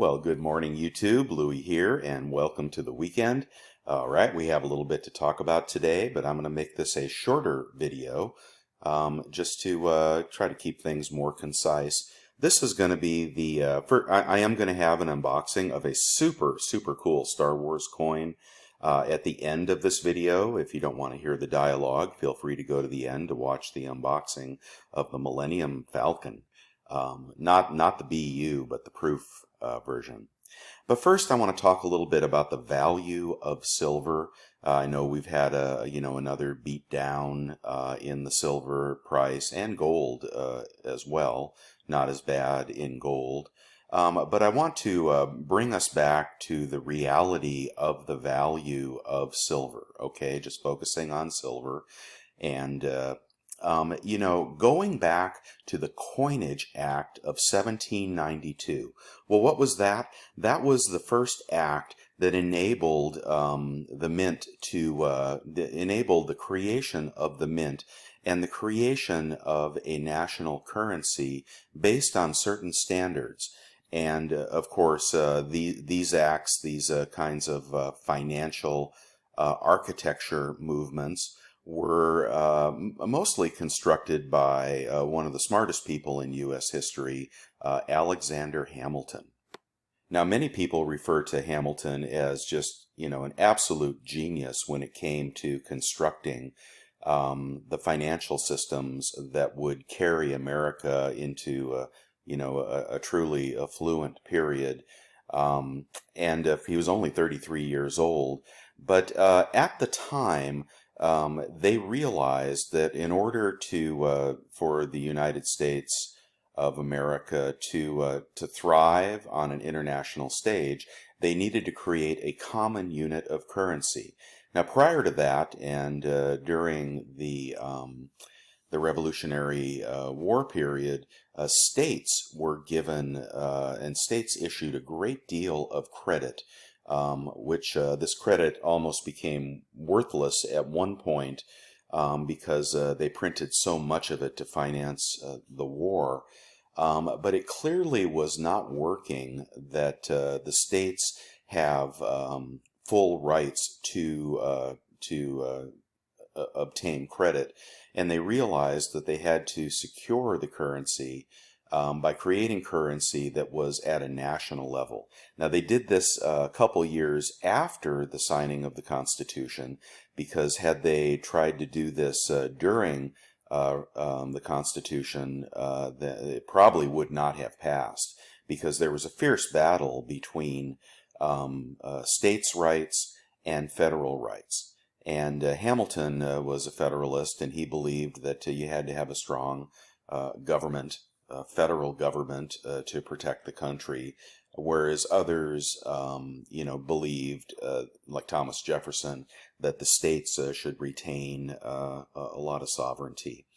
Well, good morning, YouTube. Louie here, and welcome to the weekend. All right, we have a little bit to talk about today, but I'm going to make this a shorter video just to try to keep things more concise. This is going to be the I am going to have an unboxing of a super cool Star Wars coin at the end of this video. If you don't want to hear the dialogue, feel free to go to the end to watch the unboxing of the Millennium Falcon. Not the BU, but the proof version. But first, I want to talk a little bit about the value of silver. I know we've had another beat down in the silver price and gold as well. Not as bad in gold. But I want to bring us back to the reality of the value of silver. Okay, just focusing on silver. And going back to the Coinage Act of 1792. Well, what was that? That was the first act that enabled the mint to enabled the creation of the mint and the creation of a national currency based on certain standards. And of course, these acts, these kinds of financial architecture movements were mostly constructed by one of the smartest people in U.S. history, Alexander Hamilton. Now, many people refer to Hamilton as just, an absolute genius when it came to constructing the financial systems that would carry America into, a truly affluent period. And he was only 33 years old. But at the time, they realized that in order for the United States of America to thrive on an international stage, they needed to create a common unit of currency. Now, prior to that, and during the Revolutionary War period, states were given and states issued a great deal of credit. Which this credit almost became worthless at one point because they printed so much of it to finance the war. But it clearly was not working that the states have full rights to obtain credit, and they realized that they had to secure the currency by creating currency that was at a national level. Now, they did this a couple years after the signing of the Constitution, because had they tried to do this during the Constitution, it probably would not have passed, because there was a fierce battle between states' rights and federal rights. And Hamilton was a Federalist, and he believed that you had to have a strong government, federal government, to protect the country, whereas others, believed, like Thomas Jefferson, that the states should retain a lot of sovereignty.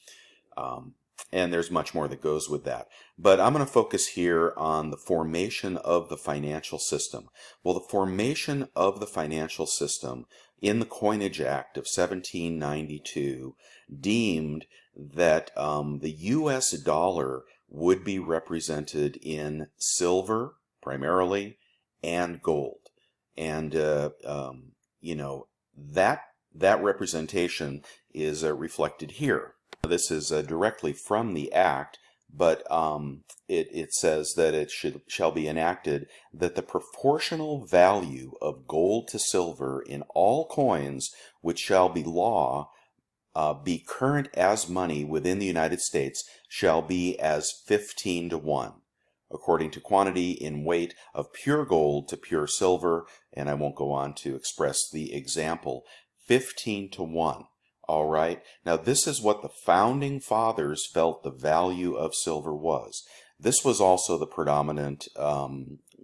And there's much more that goes with that. But I'm going to focus here on the formation of the financial system. Well, the formation of the financial system in the Coinage Act of 1792 deemed that the U.S. dollar would be represented in silver, primarily, and gold. And, that representation is reflected here. This is directly from the Act, but it says that it shall be enacted that the proportional value of gold to silver in all coins which shall be law be current as money within the United States shall be as 15 to 1, according to quantity in weight of pure gold to pure silver, and I won't go on to express the example, 15 to 1. All right. Now, this is what the founding fathers felt the value of silver was. This was also the predominant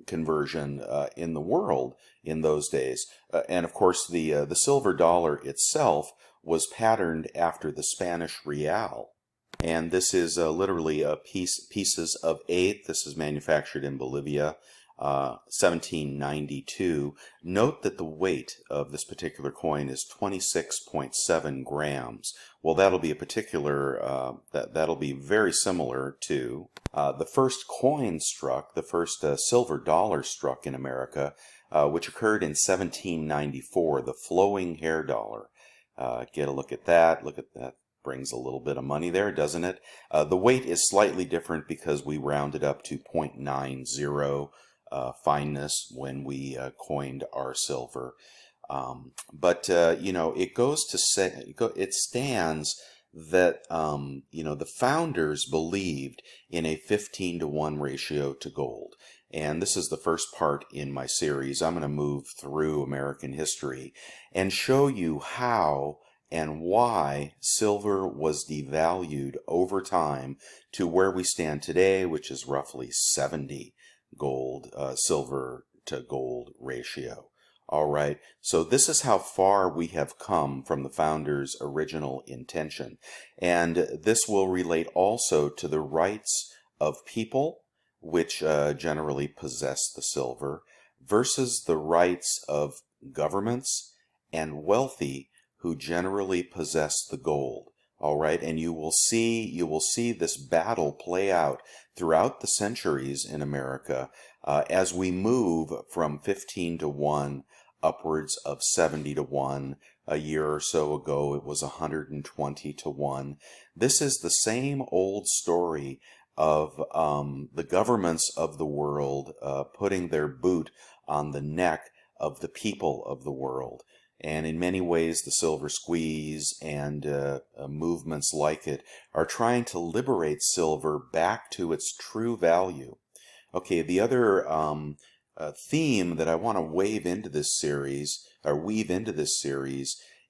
conversion in the world in those days. And of course, the silver dollar itself was patterned after the Spanish real. And this is literally pieces of 8. This is manufactured in Bolivia. 1792. Note that the weight of this particular coin is 26.7 grams. Well, that'll be a particular, that'll be very similar to the first coin struck, the first silver dollar struck in America, which occurred in 1794, the flowing hair dollar. Get a look at that. Look at that. Brings a little bit of money there, doesn't it? The weight is slightly different because we rounded up to 0.90 fineness when we coined our silver. But you know, it goes to say, it stands that you know, the founders believed in a 15-to-1 ratio to gold. And this is the first part in my series. I'm going to move through American history and show you how and why silver was devalued over time to where we stand today, which is roughly 70 silver to gold ratio. All right, so this is how far we have come from the founders' original intention. And this will relate also to the rights of people, which generally possess the silver, versus the rights of governments and wealthy who generally possess the gold. All right, and you will see this battle play out throughout the centuries in America as we move from 15-to-1 upwards of 70-to-1. A year or so ago, it was 120-to-1. This is the same old story of the governments of the world putting their boot on the neck of the people of the world. And in many ways, the silver squeeze and movements like it are trying to liberate silver back to its true value. Okay, the other theme that I want to weave into this series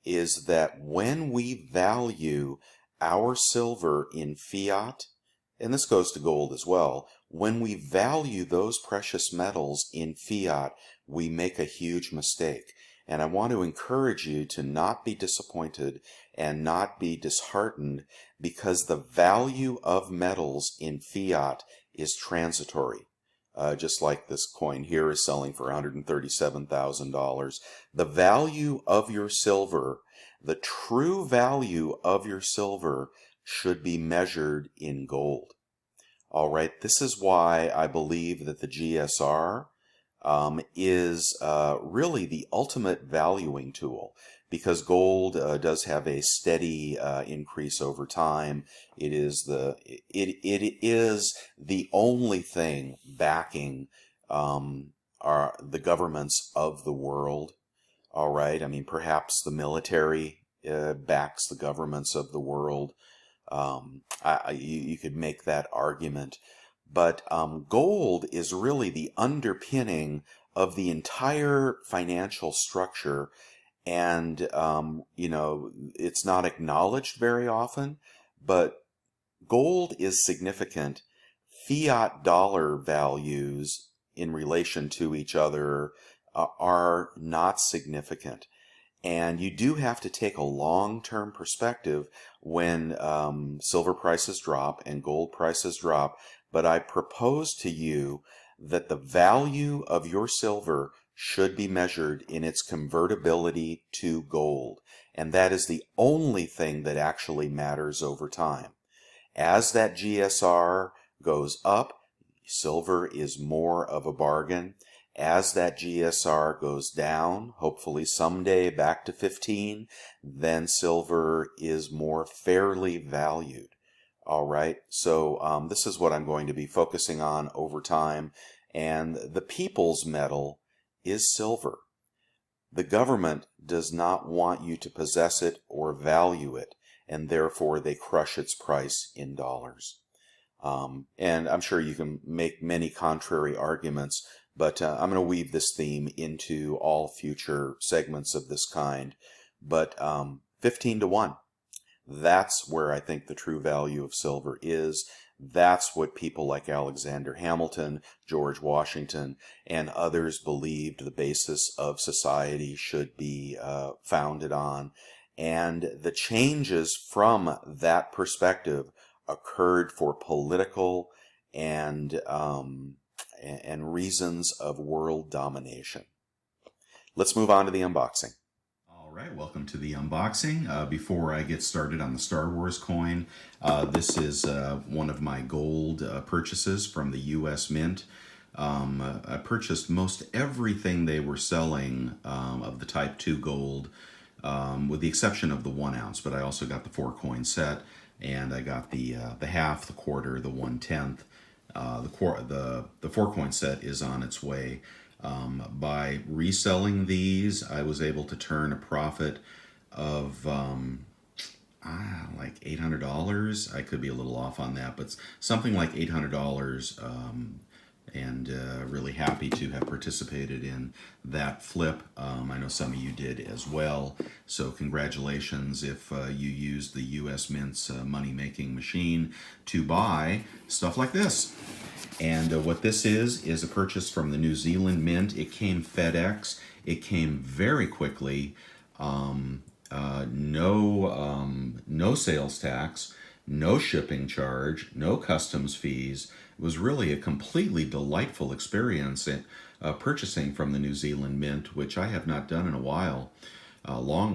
is that when we value our silver in fiat, and this goes to gold as well, when we value those precious metals in fiat, we make a huge mistake. And I want to encourage you to not be disappointed and not be disheartened, because the value of metals in fiat is transitory. Just like this coin here is selling for $137,000. The value of your silver, the true value of your silver, should be measured in gold. All right, this is why I believe that the GSR is really the ultimate valuing tool, because gold does have a steady increase over time. It is the only thing backing the governments of the world. All right, I mean, perhaps the military backs the governments of the world. You could make that argument. But gold is really the underpinning of the entire financial structure. And, you know, it's not acknowledged very often, but gold is significant. Fiat dollar values in relation to each other are not significant. And you do have to take a long-term perspective when silver prices drop and gold prices drop. But I propose to you that the value of your silver should be measured in its convertibility to gold. And that is the only thing that actually matters over time. As that GSR goes up, silver is more of a bargain. As that GSR goes down, hopefully someday back to 15, then silver is more fairly valued. All right, so this is what I'm going to be focusing on over time. And the people's metal is silver. The government does not want you to possess it or value it, and therefore they crush its price in dollars. And I'm sure you can make many contrary arguments, but I'm going to weave this theme into all future segments of this kind. But 15-to-1, that's where I think the true value of silver is. That's what people like Alexander Hamilton, George Washington, and others believed the basis of society should be founded on. And the changes from that perspective occurred for political and and reasons of world domination. Let's move on to the unboxing. All right, welcome to the unboxing. Before I get started on the Star Wars coin, this is one of my gold purchases from the U.S. Mint. I purchased most everything they were selling of the Type 2 gold, with the exception of the 1 ounce, but I also got the 4 coin set, and I got the half, the quarter, the 1/10. The 4 coin set is on its way. By reselling these, I was able to turn a profit of like $800. I could be a little off on that, but something like $800. And really happy to have participated in that flip. I know some of you did as well, so congratulations if you used the U.S. Mint's money-making machine to buy stuff like this. And what this is a purchase from the New Zealand Mint. It came FedEx. It came very quickly. No sales tax, no shipping charge, no customs fees. It was really a completely delightful experience purchasing from the New Zealand Mint, which I have not done in a long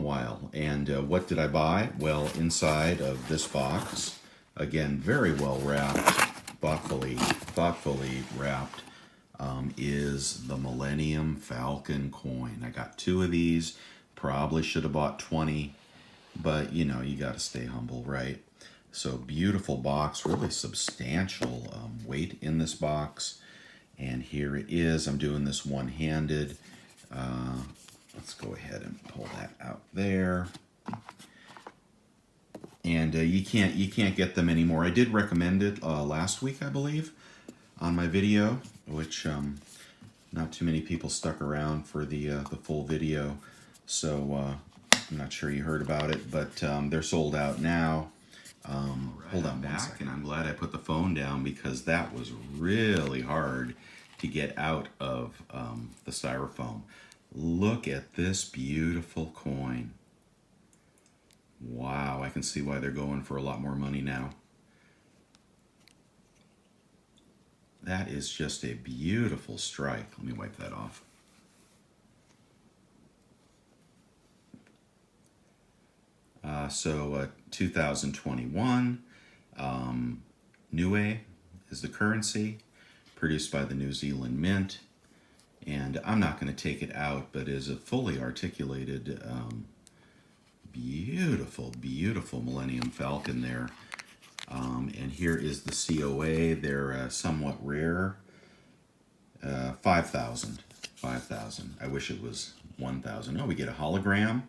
while. And what did I buy? Well, inside of this box, again, very well wrapped, thoughtfully wrapped, is the Millennium Falcon coin. I got 2 of these. Probably should have bought 20, but you know, you got to stay humble, right? So beautiful box, really substantial weight in this box. And here it is. I'm doing this one-handed. Let's go ahead and pull that out there. And you can't get them anymore. I did recommend it last week, I believe, on my video, which not too many people stuck around for the full video. So I'm not sure you heard about it, but they're sold out now. Hold on one second. I'm glad I put the phone down because that was really hard to get out of the styrofoam. Look at this beautiful coin. Wow, I can see why they're going for a lot more money now. That is just a beautiful strike. Let me wipe that off. So 2021, Louie is the currency, produced by the New Zealand Mint, and I'm not going to take it out, but is a fully articulated, beautiful Millennium Falcon there. And here is the COA. They're somewhat rare. 5,000. I wish it was 1,000. Oh, we get a hologram.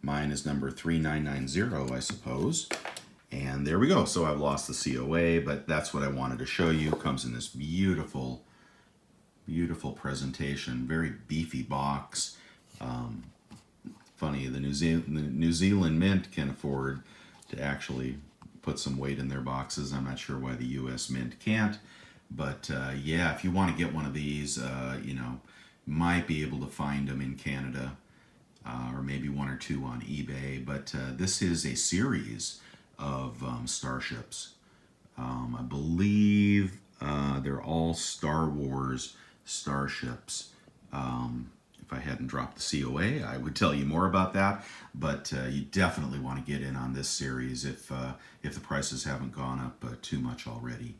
Mine is number 3990, I suppose. And there we go. So I've lost the COA, but that's what I wanted to show you. It comes in this beautiful presentation. Very beefy box. Funny, the New Zealand Mint can afford to actually put some weight in their boxes. I'm not sure why the U.S. Mint can't. But yeah, if you want to get one of these, you know, might be able to find them in Canada. Or maybe 1 or 2 on eBay, but this is a series of starships. I believe they're all Star Wars starships. If I hadn't dropped the COA, I would tell you more about that, but you definitely want to get in on this series if the prices haven't gone up too much already.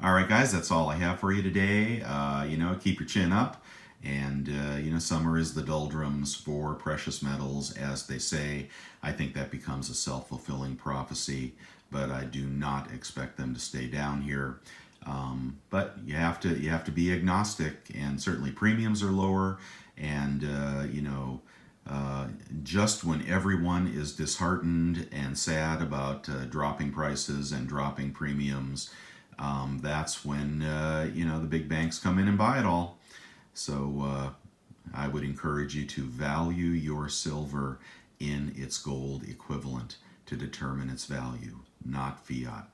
All right, guys, that's all I have for you today. You know, keep your chin up. And, you know, summer is the doldrums for precious metals, as they say. I think that becomes a self-fulfilling prophecy, but I do not expect them to stay down here. But you have to be agnostic, and certainly premiums are lower. And, you know, just when everyone is disheartened and sad about dropping prices and dropping premiums, that's when, you know, the big banks come in and buy it all. So I would encourage you to value your silver in its gold equivalent to determine its value, not fiat.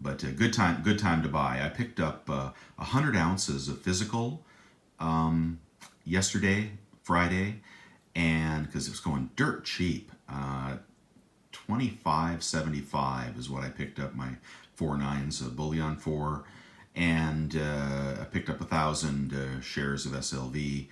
But a good time to buy. I picked up 100 ounces of physical yesterday, Friday, and because it was going dirt cheap, $25.75 is what I picked up my 4 9s of bullion for. and I picked up 1,000 shares of SLV.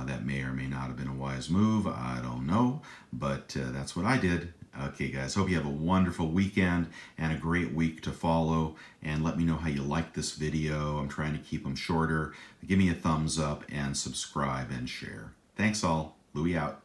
That may or may not have been a wise move. I don't know, but that's what I did. Okay, guys, hope you have a wonderful weekend and a great week to follow. And let me know how you like this video. I'm trying to keep them shorter. Give me a thumbs up and subscribe and share. Thanks all. Louie out.